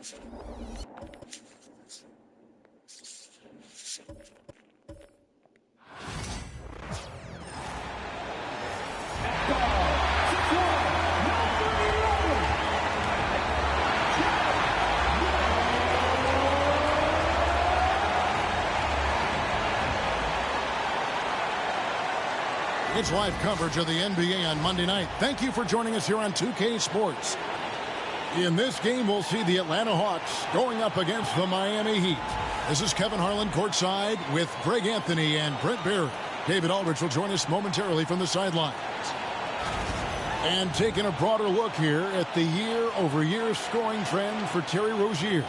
It's live coverage of the NBA on Monday night. Thank you for joining us here on 2K Sports. In this game, we'll see the Atlanta Hawks going up against the Miami Heat. This is Kevin Harlan courtside with Greg Anthony and Brent Barry. David Aldridge will join us momentarily from the sidelines. And taking a broader look here at the year-over-year scoring trend for Terry Rozier.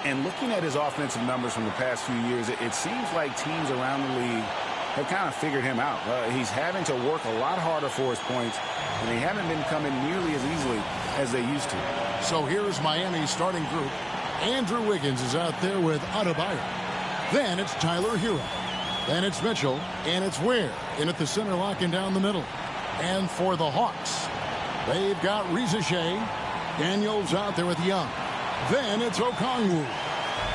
And looking at his offensive numbers from the past few years, it seems like teams around the league have kind of figured him out. He's having to work a lot harder for his points, and they haven't been coming nearly as easily as they used to. So here's Miami's starting group. Andrew Wiggins is out there with Adebayo. Then it's Tyler Hero. Then it's Mitchell, and it's Ware in at the center, locking down the middle. And for the Hawks, they've got Reza Shea. Daniels out there with Young. Then it's Okongwu.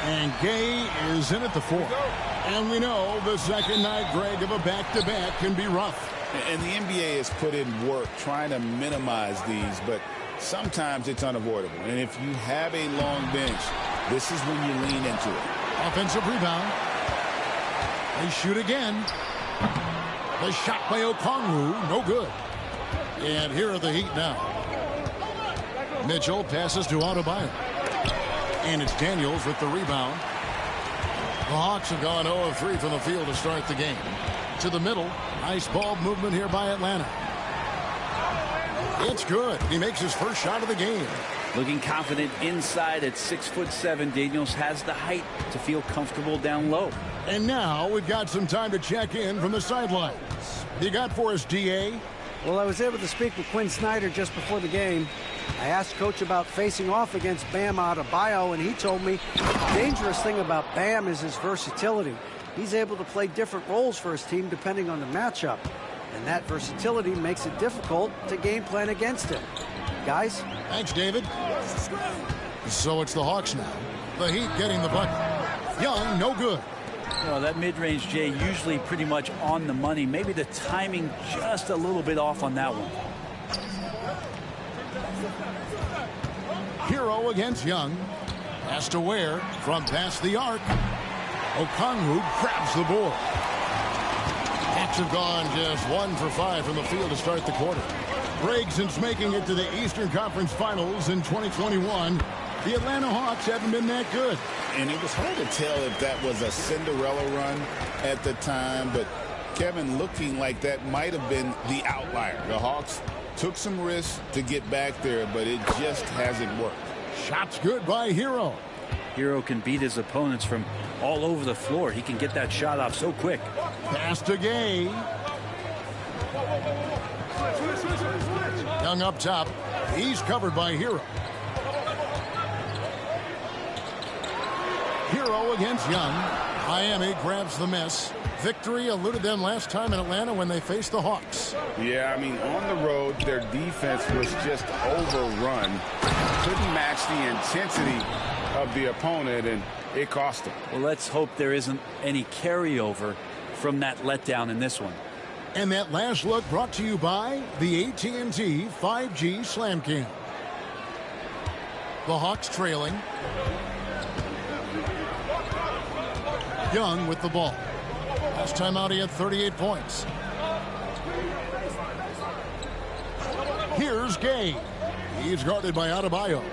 And Gay is in at the 4. And we know the second night, Greg, of a back-to-back can be rough. And the NBA has put in work trying to minimize these, but sometimes it's unavoidable. And if you have a long bench, this is when you lean into it. Offensive rebound. They shoot again. The shot by Okongwu, no good. And here are the Heat now. Mitchell passes to Adebayo. And it's Daniels with the rebound. The Hawks have gone 0 of 3 from the field to start the game. To the middle. Nice ball movement here by Atlanta. It's good. He makes his first shot of the game. Looking confident inside at 6'7". Daniels has the height to feel comfortable down low. And now we've got some time to check in from the sidelines. You got for us, DA? Well, I was able to speak with Quinn Snyder just before the game. I asked Coach about facing off against Bam Adebayo, and he told me the dangerous thing about Bam is his versatility. He's able to play different roles for his team depending on the matchup, and that versatility makes it difficult to game plan against him. Guys? Thanks, David. So it's the Hawks now. The Heat getting the bucket. Young, no good. Well, that mid-range, Jay, usually pretty much on the money. Maybe the timing just a little bit off on that one. Hero against Young. Pass to Ware from past the arc. Okongwu grabs the board. Hawks have gone just 1 for 5 from the field to start the quarter. Greg, since making it to the Eastern Conference Finals in 2021, the Atlanta Hawks haven't been that good. And it was hard to tell if that was a Cinderella run at the time, but Kevin, looking like that might have been the outlier. The Hawks took some risks to get back there, but it just hasn't worked. Shot's good by Hero. Hero can beat his opponents from all over the floor. He can get that shot off so quick. Pass to Gay. Young up top. He's covered by Hero. Hero against Young. Miami grabs the miss. Victory eluded them last time in Atlanta when they faced the Hawks. Yeah, I mean, on the road, their defense was just overrun. Couldn't match the intensity of the opponent, and it cost them. Well, let's hope there isn't any carryover from that letdown in this one. And that last look brought to you by the AT&T 5G Slam Cam. The Hawks trailing. Young with the ball. Last time out he had 38 points. Here's Gay. He's guarded by Adebayo.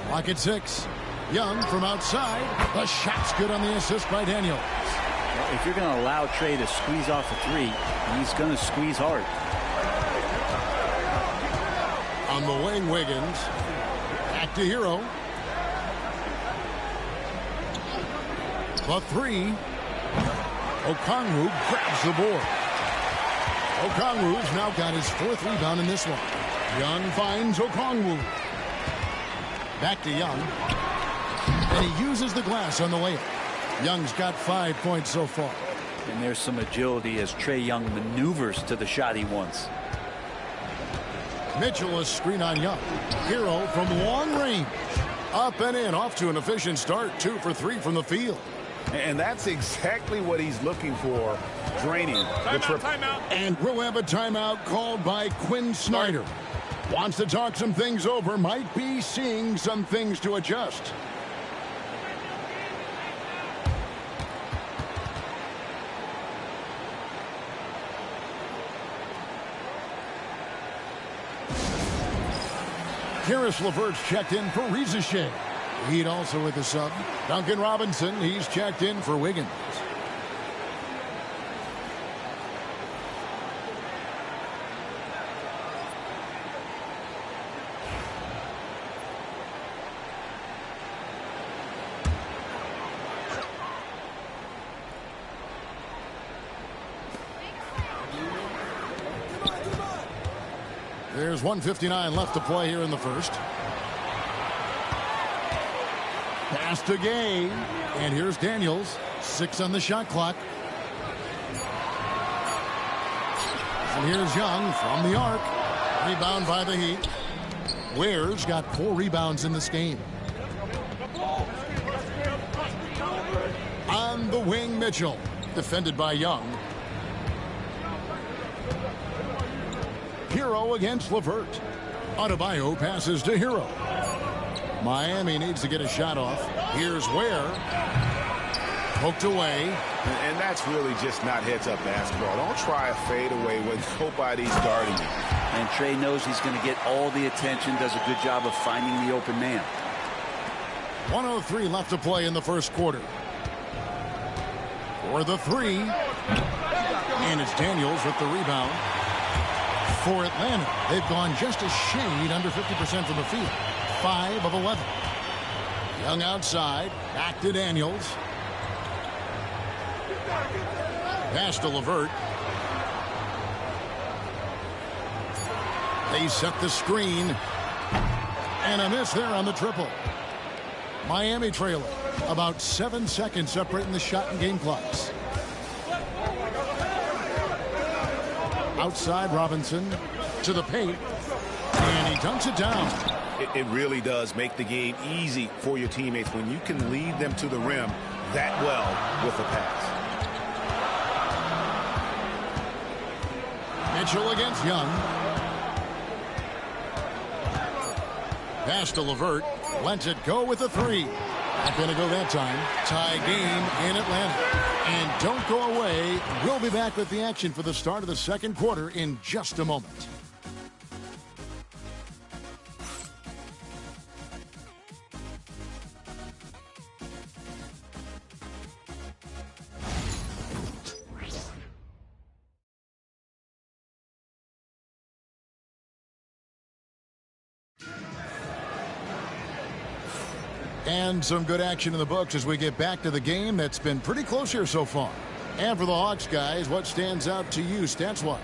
Lock at 6. Young from outside. The shot's good on the assist by Daniels. Well, if you're going to allow Trey to squeeze off a 3, he's going to squeeze hard. On the wing, Wiggins. Back to Hero. The 3. Okongwu grabs the board. Okongwu's now got his 4th rebound in this one. Young finds Okongwu. Back to Young. And he uses the glass on the layup. Young's got 5 points so far. And there's some agility as Trae Young maneuvers to the shot he wants. Mitchell, a screen on Young. Hero from long range. Up and in, off to an efficient start. 2 for 3 from the field. And that's exactly what he's looking for, draining the triple. And we'll have a timeout called by Quinn Snyder. Wants to talk some things over, might be seeing some things to adjust. Karis LeVert's checked in for Rizachet. Heat also with the sub. Duncan Robinson, he's checked in for Wiggins. There's 1:59 left to play here in the first. Pass to Gay. And here's Daniels. 6 on the shot clock. And here's Young from the arc. Rebound by the Heat. Ware's got 4 rebounds in this game. On the wing, Mitchell. Defended by Young. Hero against LeVert. Adebayo passes to Hero. Miami needs to get a shot off. Here's Ware. Poked away. And that's really just not heads-up basketball. Don't try a fadeaway when nobody's guarding you. And Trey knows he's going to get all the attention, does a good job of finding the open man. 1:03 left to play in the first quarter. For the 3. And it's Daniels with the rebound. For Atlanta, they've gone just a shade under 50% from the field. 5 of 11. Young outside. Back to Daniels. Pass to LeVert. They set the screen. And a miss there on the triple. Miami trailing. About 7 seconds separating the shot and game clocks. Outside Robinson to the paint. And he dunks it down. It really does make the game easy for your teammates when you can lead them to the rim that well with a pass. Mitchell against Young. Pass to LeVert. Lets it go with a 3. Not going to go that time. Tie game in Atlanta. And don't go away. We'll be back with the action for the start of the second quarter in just a moment. And some good action in the books as we get back to the game that's been pretty close here so far. And for the Hawks, guys, what stands out to you stats-wise?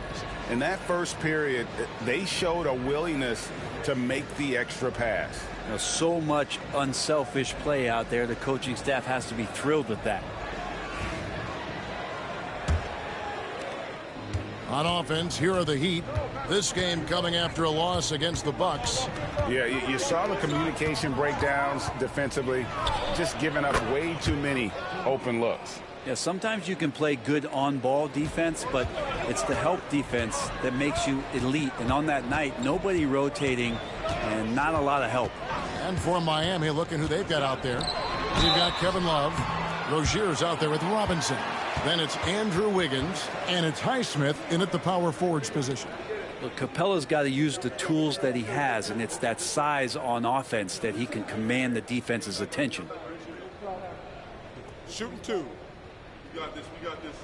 In that first period, they showed a willingness to make the extra pass. You know, so much unselfish play out there. The coaching staff has to be thrilled with that. On offense, here are the Heat. This game coming after a loss against the Bucks. Yeah, you saw the communication breakdowns defensively, just giving up way too many open looks. Yeah, sometimes you can play good on-ball defense, but it's the help defense that makes you elite. And on that night, nobody rotating and not a lot of help. And for Miami, looking who they've got out there. You've got Kevin Love. Rozier's out there with Robinson. Then it's Andrew Wiggins, and it's Highsmith in at the power forwards position. Look, Capella's got to use the tools that he has, and it's that size on offense that he can command the defense's attention. Shooting 2. We got this. We got this.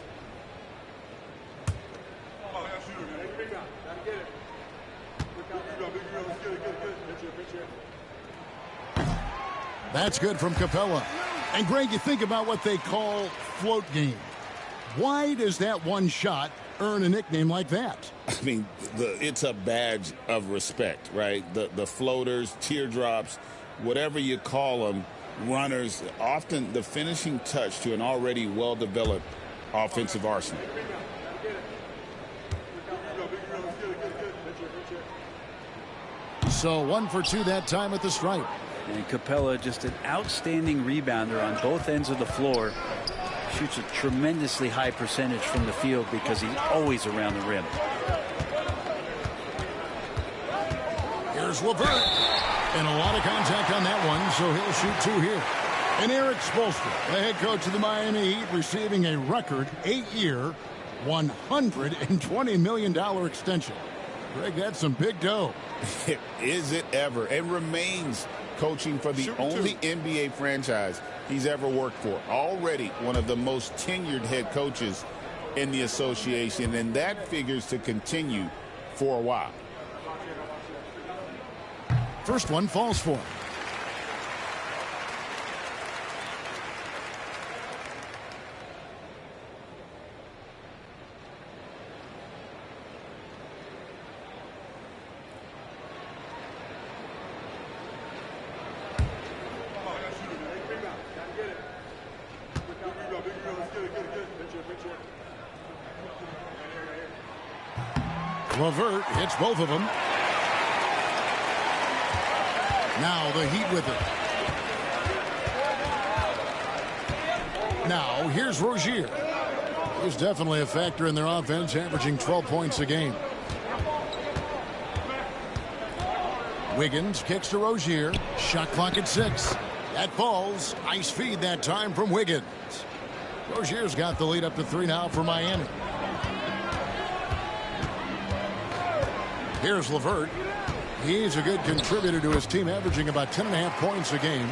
Oh, I got shooter, man. Big rebound. Gotta get it. Big rebound. Good. That's good from Capella. And Greg, you think about what they call float game. Why does that one shot earn a nickname like that? I mean, it's a badge of respect, right? The floaters, teardrops, whatever you call them, runners, often the finishing touch to an already well-developed offensive arsenal. So 1 for 2 that time at the stripe. And Capella, just an outstanding rebounder on both ends of the floor. Shoots a tremendously high percentage from the field because he's always around the rim. Here's LeVert. And a lot of contact on that one, so he'll shoot 2 here. And Eric Spoelstra, the head coach of the Miami Heat, receiving a record 8-year, $120 million extension. Greg, that's some big dough. Is it ever? And remains coaching for the only NBA franchise he's ever worked for. Already one of the most tenured head coaches in the association, and that figures to continue for a while. First one falls for him. LeVert hits both of them. Now the Heat with it. Now here's Rozier. He's definitely a factor in their offense, averaging 12 points a game. Wiggins kicks to Rozier. Shot clock at 6. That falls. Nice feed that time from Wiggins. Rozier's got the lead up to 3 now for Miami. Here's LeVert. He's a good contributor to his team, averaging about 10.5 points a game.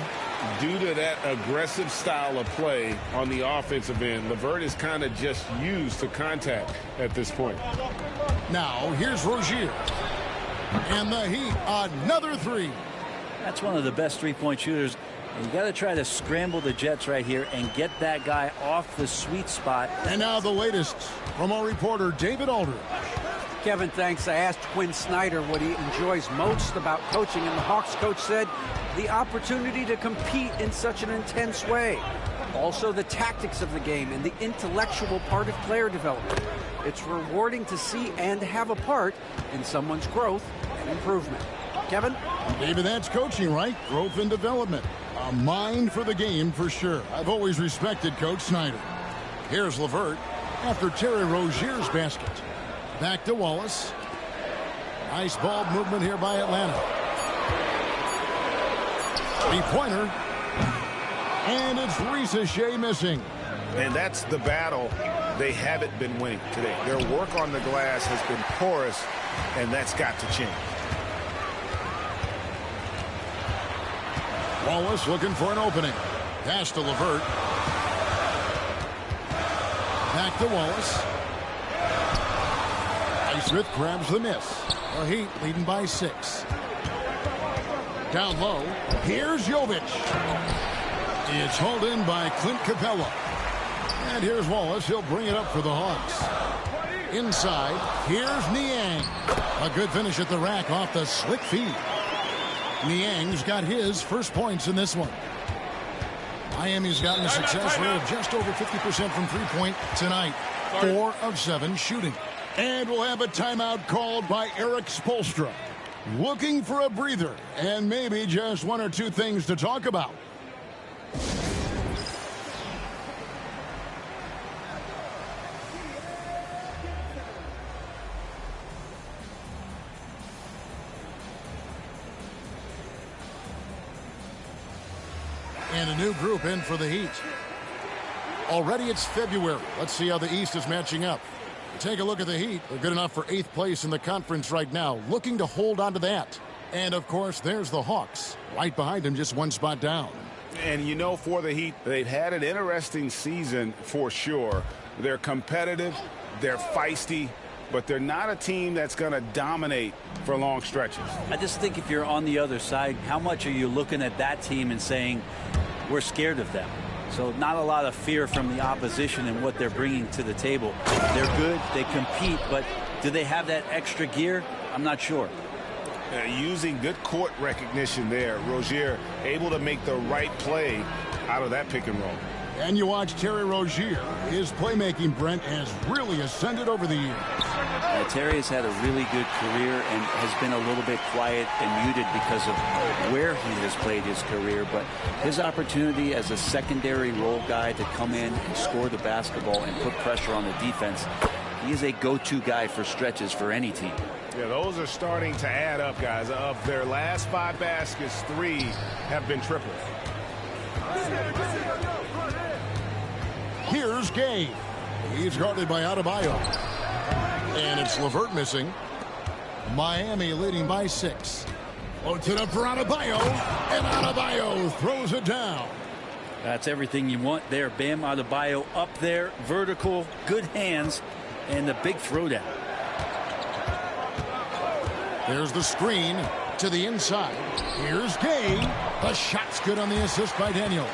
Due to that aggressive style of play on the offensive end, LeVert is kind of just used to contact at this point. Now here's Rozier. And the Heat, another 3. That's one of the best three-point shooters. And you got to try to scramble the Jets right here and get that guy off the sweet spot. And now the latest from our reporter, David Aldridge. Kevin, thanks. I asked Quinn Snyder what he enjoys most about coaching, and the Hawks coach said the opportunity to compete in such an intense way. Also, the tactics of the game and the intellectual part of player development. It's rewarding to see and have a part in someone's growth and improvement. Kevin? David, that's coaching, right? Growth and development. A mind for the game for sure. I've always respected Coach Snyder. Here's LeVert after Terry Rozier's basket. Back to Wallace. Nice ball movement here by Atlanta. 3-pointer. And it's Reese Shea missing. And that's the battle they haven't been winning today. Their work on the glass has been porous, and that's got to change. Wallace looking for an opening. Pass to LeVert. Back to Wallace. Smith grabs the miss. The Heat leading by 6. Down low. Here's Jovic. It's hauled in by Clint Capella. And here's Wallace. He'll bring it up for the Hawks. Inside. Here's Niang. A good finish at the rack off the slick feed. Niang's got his first points in this one. Miami's gotten a success rate of just over 50% from three-point tonight. 4 of 7 shooting. And we'll have a timeout called by Eric Spoelstra. Looking for a breather and maybe just 1 or 2 things to talk about. And a new group in for the Heat. Already it's February. Let's see how the East is matching up. Take a look at the Heat. They're good enough for 8th place in the conference right now, looking to hold on to that. And, of course, there's the Hawks. Right behind them, just 1 spot down. And, you know, for the Heat, they've had an interesting season for sure. They're competitive, they're feisty, but they're not a team that's going to dominate for long stretches. I just think if you're on the other side, how much are you looking at that team and saying, we're scared of them? So not a lot of fear from the opposition and what they're bringing to the table. They're good, they compete, but do they have that extra gear? I'm not sure. Using good court recognition there. Rozier able to make the right play out of that pick and roll. And you watch Terry Rozier. His playmaking, Brent, has really ascended over the years. Terry has had a really good career and has been a little bit quiet and muted because of where he has played his career. But his opportunity as a secondary role guy to come in and score the basketball and put pressure on the defense, he is a go-to guy for stretches for any team. Yeah, those are starting to add up, guys. Of their last 5 baskets, 3 have been triples. Here's Gay. He's guarded by Adebayo. And it's LeVert missing. Miami leading by 6. Floats it up for Adebayo. And Adebayo throws it down. That's everything you want there. Bam Adebayo up there, vertical, good hands, and the big throwdown. There's the screen to the inside. Here's Gay. The shot's good on the assist by Daniels.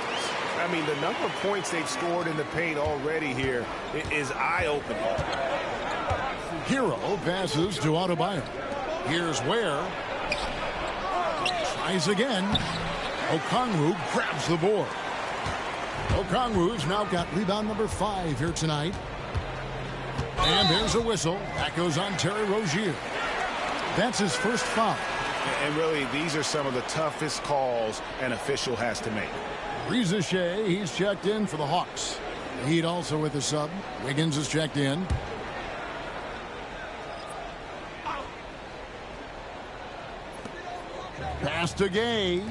I mean, the number of points they've scored in the paint already here is eye-opening. Hero passes to Adebayo. Here's Ware. Tries again. Okongwu grabs the board. Okongwu's now got rebound number 5 here tonight. And there's a whistle. That goes on Terry Rozier. That's his first foul. And really, these are some of the toughest calls an official has to make. Reza Shea, he's checked in for the Hawks. Heat also with the sub. Wiggins is checked in. Pass to Gay.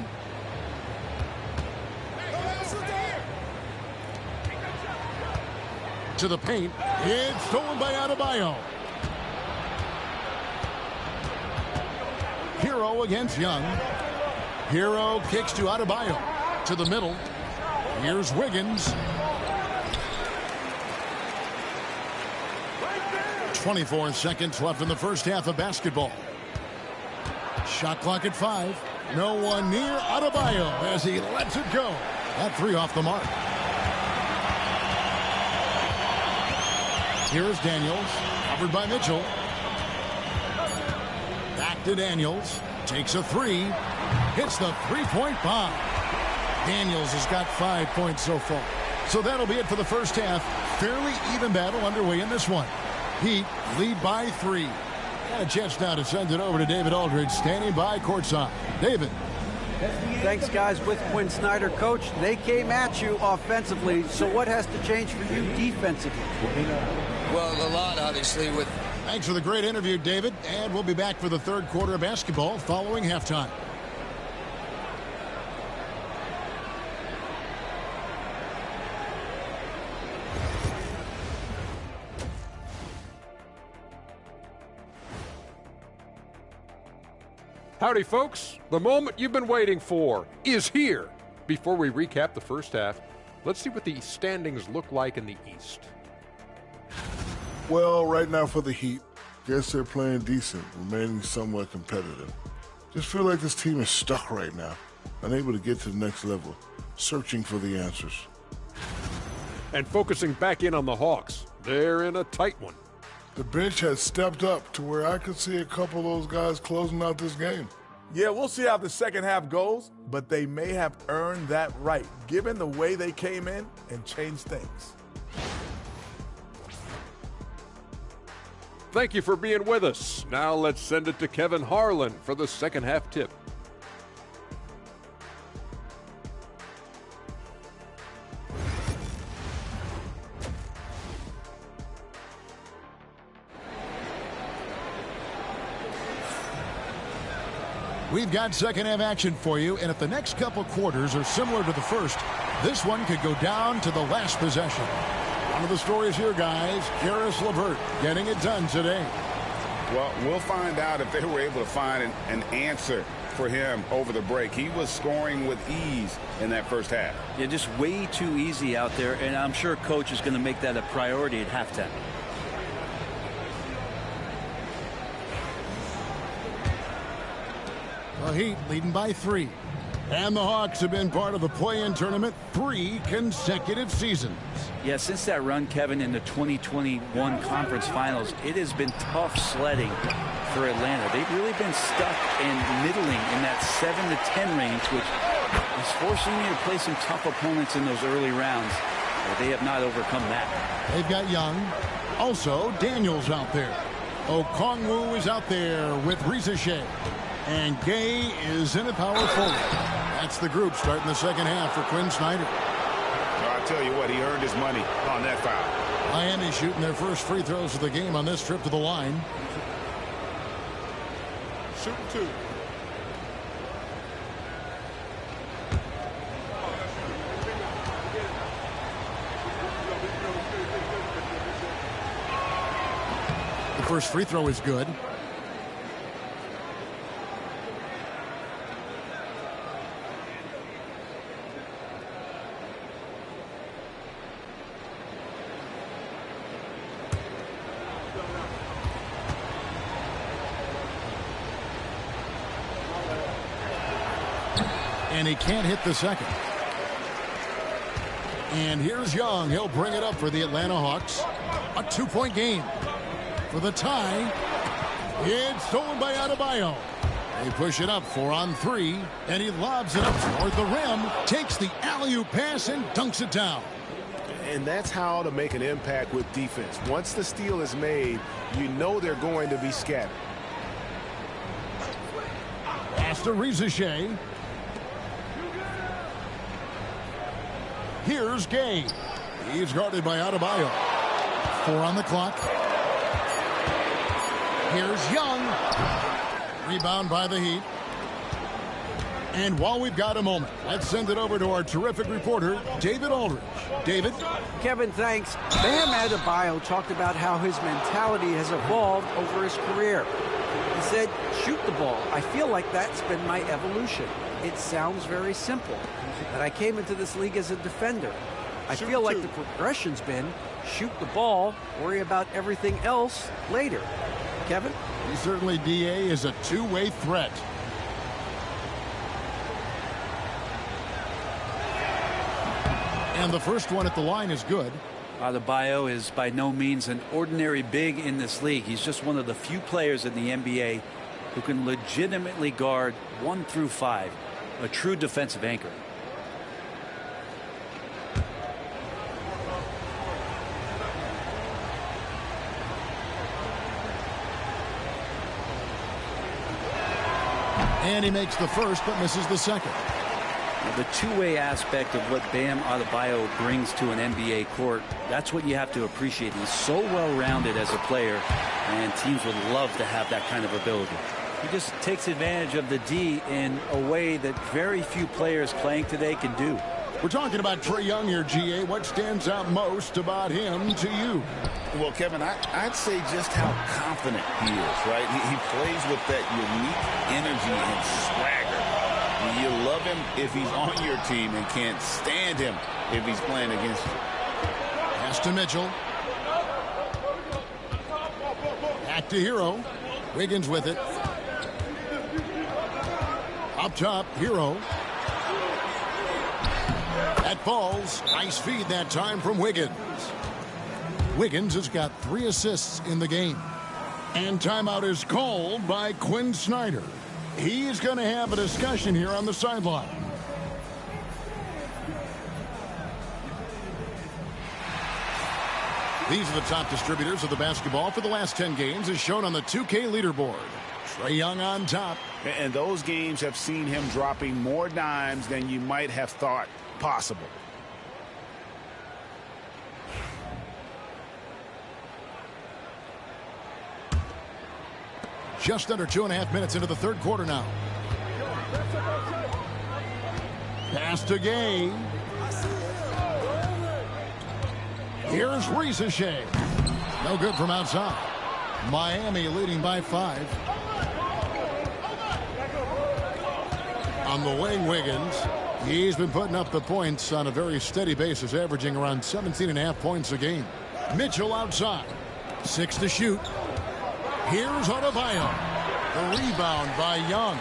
To the paint. It's stolen by Adebayo. Hero against Young. Hero kicks to Adebayo. To the middle. Here's Wiggins. 24 seconds left in the first half of basketball. Shot clock at 5. No one near Adebayo as he lets it go. That 3 off the mark. Here's Daniels. Covered by Mitchell. Back to Daniels. Takes a 3. Hits the three-point bomb. Daniels has got 5 points so far. So that'll be it for the first half. Fairly even battle underway in this one. Heat lead by 3. Got a chance now to send it over to David Aldridge, standing by courtside. David. Thanks, guys. With Quinn Snyder, coach, they came at you offensively. So what has to change for you defensively? Well, a lot, obviously. Thanks for the great interview, David. And we'll be back for the third quarter of basketball following halftime. Howdy, folks. The moment you've been waiting for is here. Before we recap the first half, let's see what the standings look like in the East. Well, right now for the Heat, guess they're playing decent, remaining somewhat competitive. Just feel like this team is stuck right now, unable to get to the next level, searching for the answers. And focusing back in on the Hawks, they're in a tight one. The bench has stepped up to where I could see a couple of those guys closing out this game. Yeah, we'll see how the second half goes, but they may have earned that right, given the way they came in and changed things. Thank you for being with us. Now let's send it to Kevin Harlan for the second half tip. We've got second half action for you, and if the next couple quarters are similar to the first, this one could go down to the last possession. One of the stories here, guys, Karis LeVert getting it done today. Well, we'll find out if they were able to find an answer for him over the break. He was scoring with ease in that first half. Yeah, just way too easy out there, and I'm sure coach is going to make that a priority at halftime. The Heat leading by 3. And the Hawks have been part of the play-in tournament 3 consecutive seasons. Yeah, since that run, Kevin, in the 2021 conference finals, it has been tough sledding for Atlanta. They've really been stuck and middling in that 7 to 10 range, which is forcing you to play some tough opponents in those early rounds. They have not overcome that. They've got Young. Also, Daniels out there. Okongwu is out there with Rizichet. And Gay is in at power forward. That's the group starting the second half for Quinn Snyder. I'll tell you what, he earned his money on that foul. Miami shooting their first free throws of the game on this trip to the line. Shoot 2. The first free throw is good. And he can't hit the second. And here's Young. He'll bring it up for the Atlanta Hawks. A 2-point game. For the tie. It's stolen by Adebayo. They push it up 4 on 3. And he lobs it up toward the rim. Takes the alley-oop pass and dunks it down. And that's how to make an impact with defense. Once the steal is made, you know they're going to be scattered. Pass to Rizichet. Here's Gay. He's guarded by Adebayo. 4 on the clock. Here's Young. Rebound by the Heat. And while we've got a moment, let's send it over to our terrific reporter, David Aldridge. David? Kevin, thanks. Bam Adebayo talked about how his mentality has evolved over his career. He said, shoot the ball. I feel like that's been my evolution. It sounds very simple, but I came into this league as a defender. I feel like the progression's been shoot the ball, worry about everything else later. Kevin? Certainly, DA is a two-way threat. And the first one at the line is good. Adebayo is by no means an ordinary big in this league. He's just one of the few players in the NBA who can legitimately guard 1 through 5. A true defensive anchor. And he makes the first but misses the second. The two-way aspect of what Bam Adebayo brings to an NBA court, that's what you have to appreciate. He's so well-rounded as a player, and teams would love to have that kind of ability. He just takes advantage of the D in a way that very few players playing today can do. We're talking about Trae Young here, GA. What stands out most about him to you? Well, Kevin, I'd say just how confident he is, right? He plays with that unique energy and swagger. You love him if he's on your team and can't stand him if he's playing against you. Pass to Mitchell. Back to Hero. Wiggins with it. Up top, Hero. That falls. Nice feed that time from Wiggins. Wiggins has got 3 assists in the game. And timeout is called by Quinn Snyder. He's going to have a discussion here on the sideline. These are the top distributors of the basketball for the last 10 games as shown on the 2K leaderboard. Trae Young on top. And those games have seen him dropping more dimes than you might have thought possible. Just under 2.5 minutes into the third quarter now. Pass to Gay. Here's Rizichet. No good from outside. Miami leading by 5. On the wing, Wiggins. He's been putting up the points on a very steady basis, averaging around 17.5 points a game. Mitchell outside. 6 to shoot. Here's Adebayo. The rebound by Young.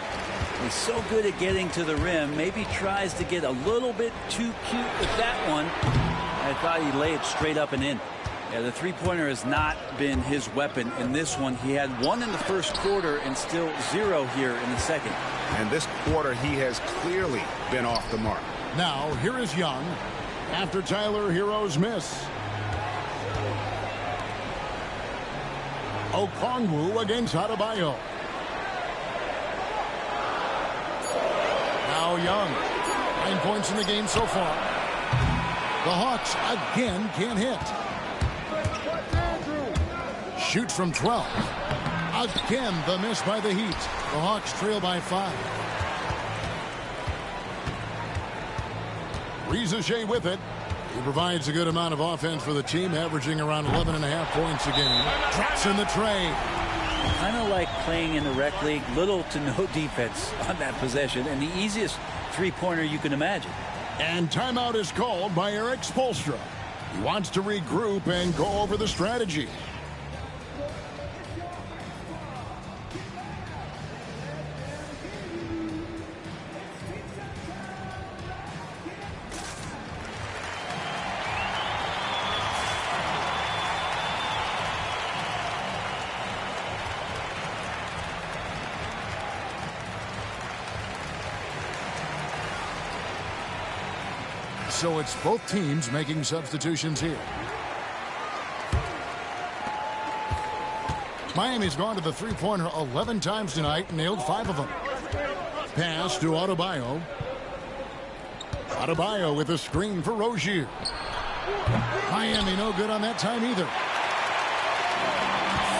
He's so good at getting to the rim. Maybe tries to get a little bit too cute with that one. I thought he laid it straight up and in. Yeah, the three-pointer has not been his weapon in this one. He had 1 in the first quarter and still 0 here in the second. And this quarter, he has clearly been off the mark. Now, here is Young. after Tyler Hero's miss. Okongwu against Adebayo. Now Young. 9 points in the game so far. The Hawks again can't hit. Shoots from 12. Again the miss by the Heat. The Hawks trail by 5. Riza with it. He provides a good amount of offense for the team, averaging around 11.5 points a game. Drops in the tray. Kind of like playing in the rec league, little to no defense on that possession, and the easiest three-pointer you can imagine. And timeout is called by Eric Spoelstra. He wants to regroup and go over the strategy. So it's both teams making substitutions here. Miami's gone to the three-pointer 11 times tonight and nailed 5 of them. Pass to Adebayo. Adebayo with a screen for Rozier. Miami no good on that time either.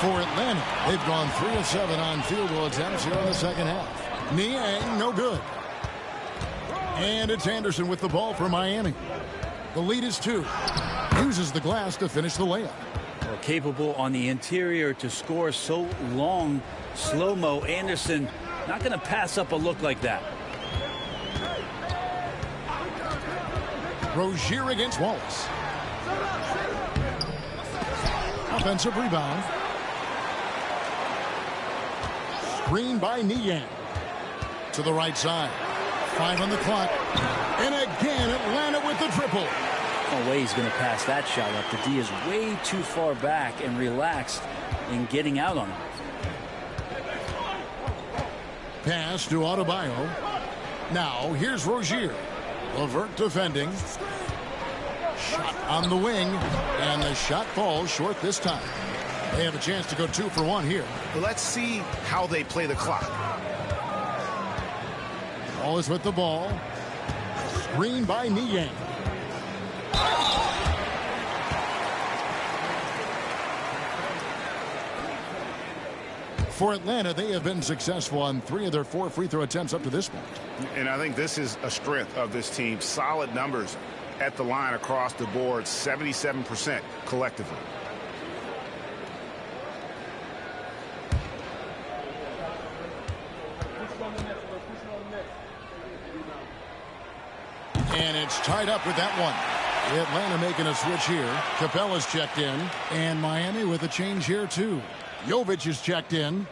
For Atlanta, they've gone 3 of 7 on field goal attempts here in the second half. Niang no good. And it's Anderson with the ball for Miami. The lead is 2. Uses the glass to finish the layup. Well, capable on the interior to score so long. Slow-mo. Anderson not going to pass up a look like that. Rozier against Wallace. Offensive rebound. Screen by Niang. To the right side. 5 on the clock. And again, Atlanta with the triple. No way he's going to pass that shot up. The D is way too far back and relaxed in getting out on him. Pass to Adebayo. Now, here's Rozier. LeVert defending. Shot on the wing. And the shot falls short this time. They have a chance to go 2 for 1 here. Let's see how they play the clock. Wallace with the ball. Screen by Niang. For Atlanta, they have been successful on 3 of their 4 free throw attempts up to this point. And I think this is a strength of this team. Solid numbers at the line across the board, 77% collectively. And it's tied up with that one. Atlanta making a switch here. Capella's checked in. And Miami with a change here, too. Jovic is checked in.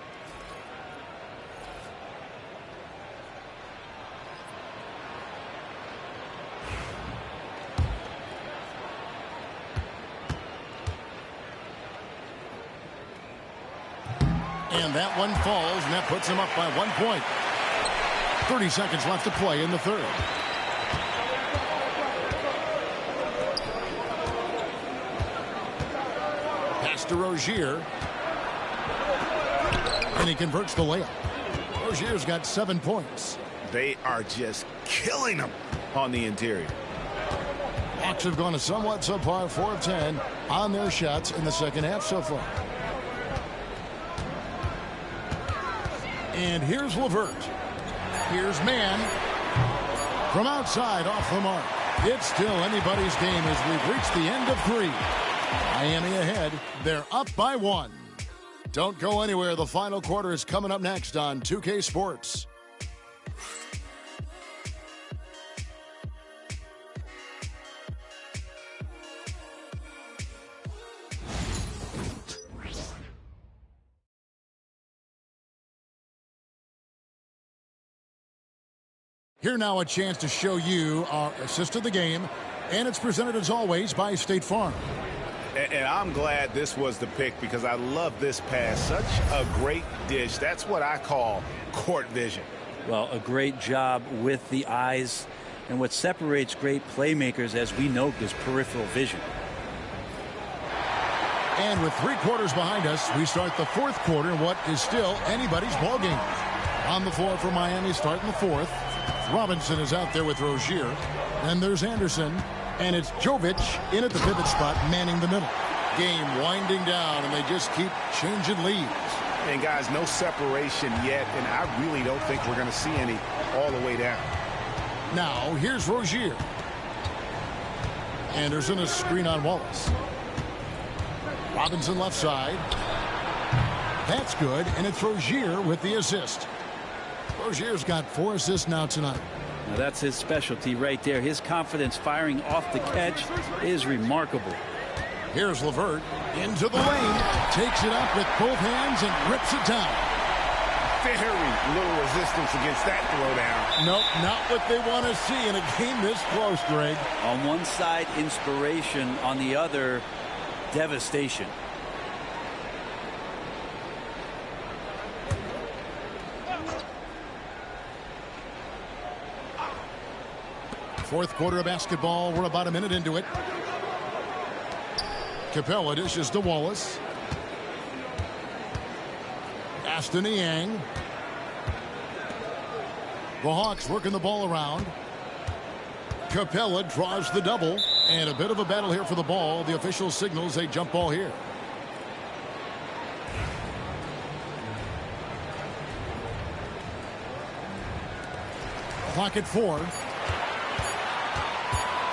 And that one falls, and that puts him up by 1 point. 30 seconds left to play in the third. Pass to Rozier. And he converts the layup. Rozier's got 7 points. They are just killing them on the interior. Hawks have gone a somewhat subpar 4 of 10 on their shots in the second half so far. And here's LeVert. Here's Mann. From outside, off the mark. It's still anybody's game as we've reached the end of 3. Miami ahead. They're up by 1. Don't go anywhere. The final quarter is coming up next on 2K Sports. Here now a chance to show you our assist of the game, and it's presented as always by State Farm. And I'm glad this was the pick because I love this pass. Such a great dish. That's what I call court vision. Well, a great job with the eyes And what separates great playmakers, as we know, is peripheral vision. And with 3 quarters behind us, we start the 4th quarter in what is still anybody's ball game. On the floor for Miami starting the 4th. Robinson is out there with Rozier. And there's Anderson. And it's Jovic in at the pivot spot, manning the middle. Game winding down, and they just keep changing leads. And guys, no separation yet, and I really don't think we're going to see any all the way down. Now, here's Rozier. Anderson, a screen on Wallace. Robinson left side. That's good, and it's Rozier with the assist. Rozier's got 4 assists now tonight. Now that's his specialty right there. His confidence firing off the catch is remarkable. Here's LeVert into the lane. Takes it up with both hands and rips it down. Very little resistance against that throwdown. Nope, not what they want to see in a game this close, Greg. On one side, inspiration. On the other, devastation. Fourth quarter of basketball. We're about a minute into it. Capella dishes to Wallace. Aston Yang. The Hawks working the ball around. Capella draws the double. And a bit of a battle here for the ball. The official signals a jump ball here. Clock at 4.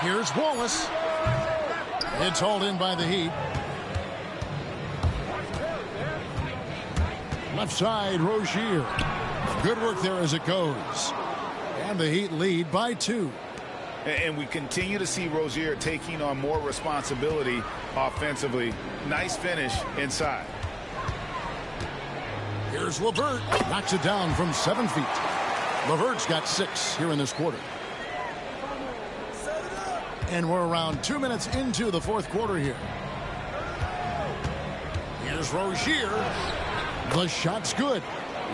Here's Wallace. It's hauled in by the Heat. Left side, Rozier. Good work there as it goes. And the Heat lead by 2. And we continue to see Rozier taking on more responsibility offensively. Nice finish inside. Here's LeVert. Knocks it down from 7 feet. LeVert's got 6 here in this quarter. And we're around 2 minutes into the fourth quarter here. Here's Rozier. The shot's good.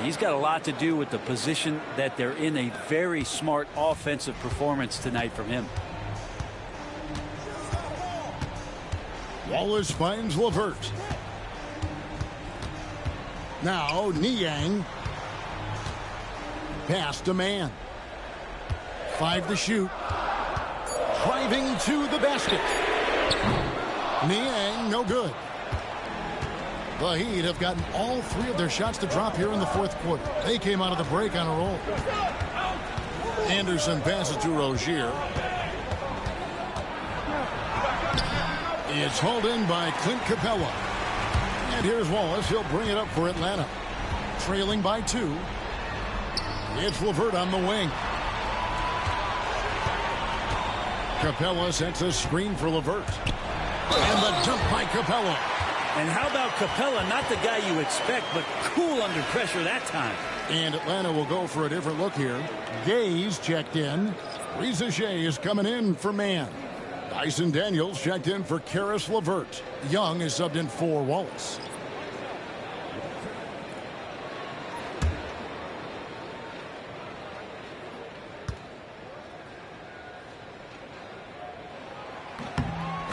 He's got a lot to do with the position that they're in. A very smart offensive performance tonight from him. Wallace finds LeVert. Now Niang. Pass to man. 5 to shoot. Driving to the basket. Niang, no good. The Heat have gotten all 3 of their shots to drop here in the fourth quarter. They came out of the break on a roll. Anderson passes to Rozier. It's hauled in by Clint Capella. And here's Wallace. He'll bring it up for Atlanta. Trailing by 2. It's LeVert on the wing. Capella sets a screen for LeVert. And the dunk by Capella. And how about Capella? Not the guy you expect, but cool under pressure that time. And Atlanta will go for a different look here. Gaze checked in. Reza Shea is coming in for man. Dyson Daniels checked in for Karis LeVert. Young is subbed in for Wallace.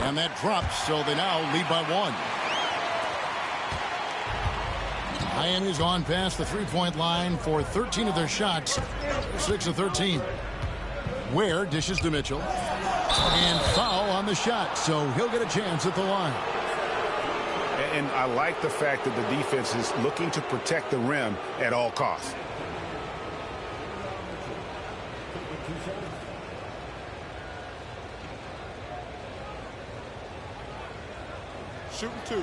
And that drops, so they now lead by 1. Miami's gone past the three-point line for 13 of their shots. 6 of 13. Ware dishes to Mitchell. And foul on the shot, so he'll get a chance at the line. And I like the fact that the defense is looking to protect the rim at all costs. Shooting 2.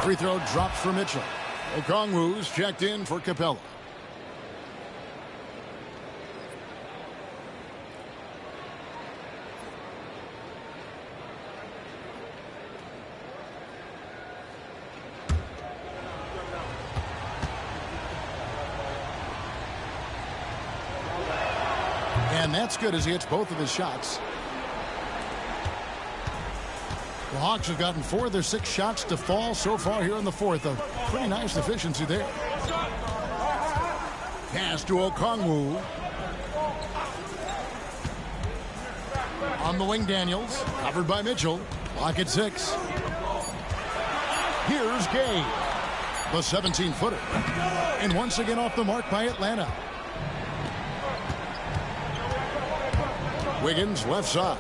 Free throw drops for Mitchell. Okongwu's checked in for Capella. And that's good as he hits both of his shots. The Hawks have gotten 4 of their 6 shots to fall so far here in the fourth. A pretty nice efficiency there. Pass to Okongwu. On the wing, Daniels. Covered by Mitchell. Lock at 6. Here's Gay. The 17-footer. And once again off the mark by Atlanta. Wiggins left side.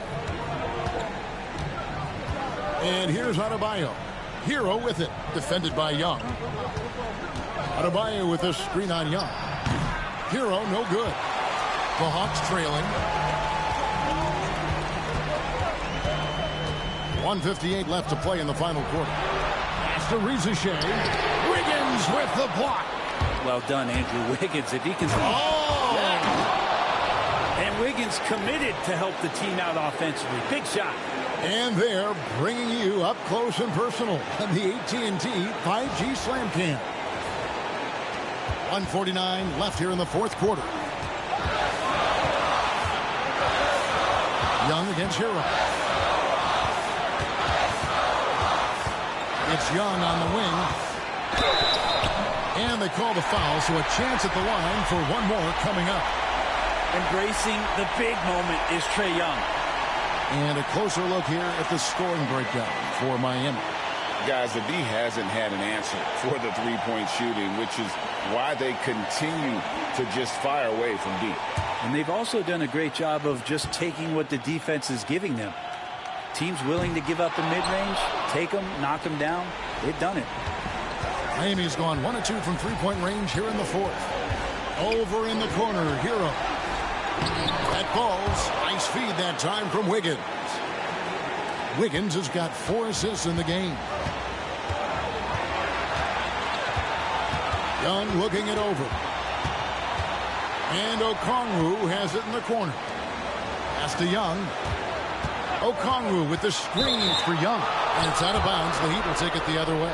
And here's Adebayo. Hero with it. Defended by Young. Adebayo with a screen on Young. Hero no good. The Hawks trailing. 1:58 left to play in the final quarter. Pass to Rizichet. Wiggins with the block. Well done, Andrew Wiggins. If he can... Oh! Yeah. And Wiggins committed to help the team out offensively. Big shot. And they're bringing you up close and personal on the AT&T 5G Slam Cam. 1:49 left here in the fourth quarter. Young against Hero. It's Young on the wing. And they call the foul, so a chance at the line for one more coming up. Embracing the big moment is Trae Young. And a closer look here at the scoring breakdown for Miami. Guys, the D hasn't had an answer for the three-point shooting, which is why they continue to just fire away from deep. And they've also done a great job of just taking what the defense is giving them. Teams willing to give up the mid-range, take them, knock them down. They've done it. Miami's gone 1 of 2 from three-point range here in the fourth. Over in the corner, Hero. That falls. Nice feed that time from Wiggins. Wiggins has got 4 assists in the game. Young looking it over. And Okongwu has it in the corner. Pass to Young. Okongwu with the screen for Young. And it's out of bounds. The Heat will take it the other way.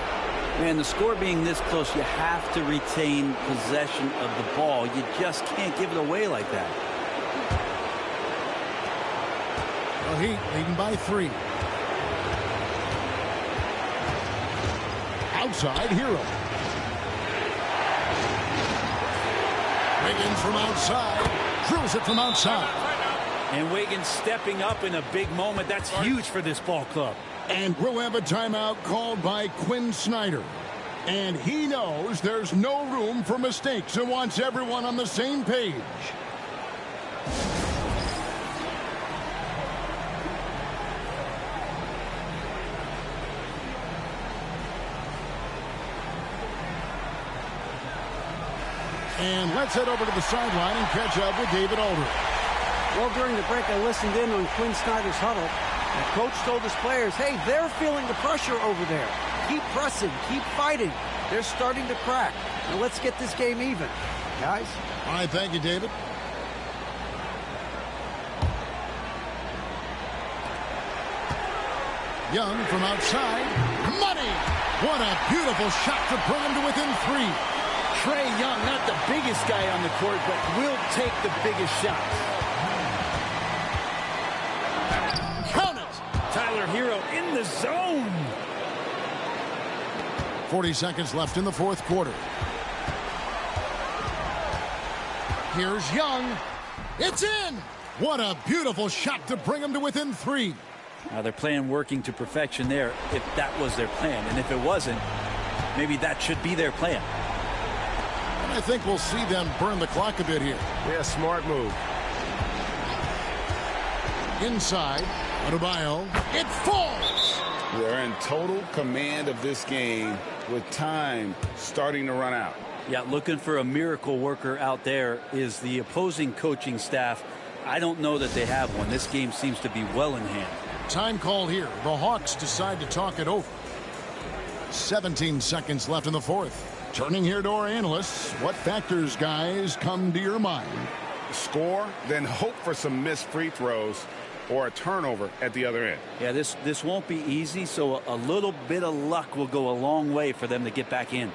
Man, the score being this close, you have to retain possession of the ball. You just can't give it away like that. The Heat leading by 3. Outside, Hero. Wiggins from outside. Drills it from outside. And Wiggins stepping up in a big moment. That's huge for this ball club. And we'll have a timeout called by Quinn Snyder. And he knows there's no room for mistakes and wants everyone on the same page. And let's head over to the sideline and catch up with David Aldridge. Well, during the break, I listened in on Quinn Snyder's huddle. The coach told his players, hey, they're feeling the pressure over there. Keep pressing, keep fighting. They're starting to crack. Now let's get this game even, guys. All right, thank you, David. Young from outside. Money! What a beautiful shot to bring him to within 3. Trae Young, not the biggest guy on the court, but will take the biggest shots. Count it! Tyler Hero in the zone. 40 seconds left in the fourth quarter. Here's Young. It's in! What a beautiful shot to bring him to within 3. Now they're playing working to perfection there if that was their plan. And if it wasn't, maybe that should be their plan. And I think we'll see them burn the clock a bit here. Yeah, smart move. Inside, Adebayo. It falls! They're in total command of this game with time starting to run out. Yeah, looking for a miracle worker out there is the opposing coaching staff. I don't know that they have one. This game seems to be well in hand. Time call here. The Hawks decide to talk it over. 17 seconds left in the fourth. Turning here to our analysts. What factors, guys, come to your mind? Score, then hope for some missed free throws or a turnover at the other end. Yeah, this won't be easy, so a little bit of luck will go a long way for them to get back in.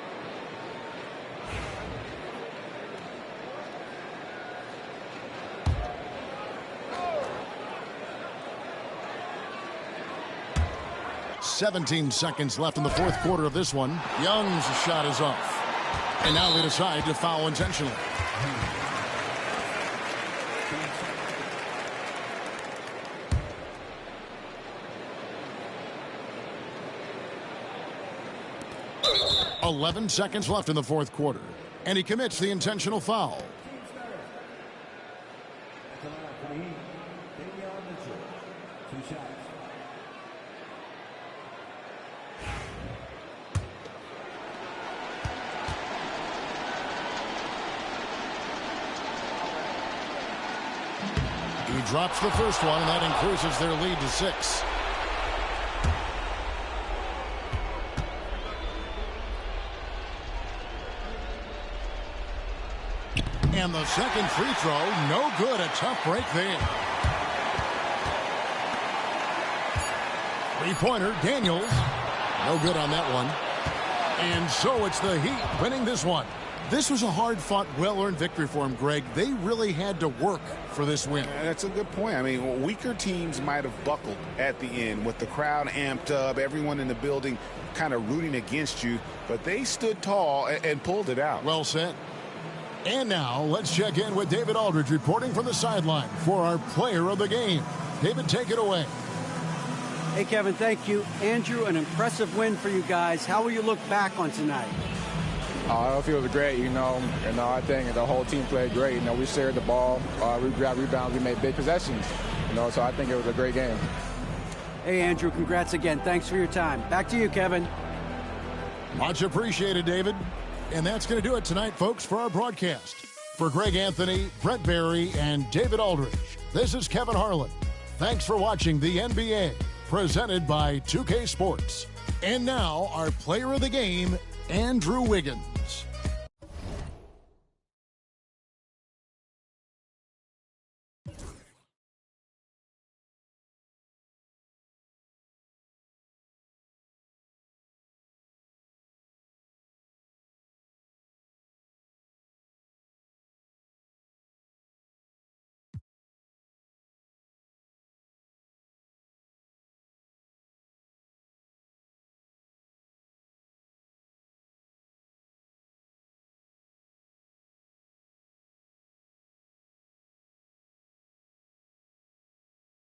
17 seconds left in the fourth quarter of this one. Young's shot is off. And now they decide to foul intentionally. .11 seconds left in the fourth quarter. And he commits the intentional foul. He drops the first one, and that increases their lead to 6. And the second free throw, no good. A tough break there. Three-pointer, Daniels. No good on that one. And so it's the Heat winning this one. This was a hard-fought, well-earned victory for him, Greg. They really had to work for this win. That's a good point. I mean, weaker teams might have buckled at the end with the crowd amped up, everyone in the building kind of rooting against you, but they stood tall and pulled it out. Well said. And now let's check in with David Aldridge reporting from the sideline for our player of the game. David, take it away. Hey, Kevin, thank you. Andrew, an impressive win for you guys. How will you look back on tonight? It feels great, I think the whole team played great. We shared the ball, we grabbed rebounds, we made big possessions, so I think it was a great game. Hey, Andrew, congrats again. Thanks for your time. Back to you, Kevin. Much appreciated, David. And that's going to do it tonight, folks, for our broadcast. For Greg Anthony, Brent Barry, and David Aldridge, this is Kevin Harlan. Thanks for watching the NBA, presented by 2K Sports. And now, our player of the game, Andrew Wiggins.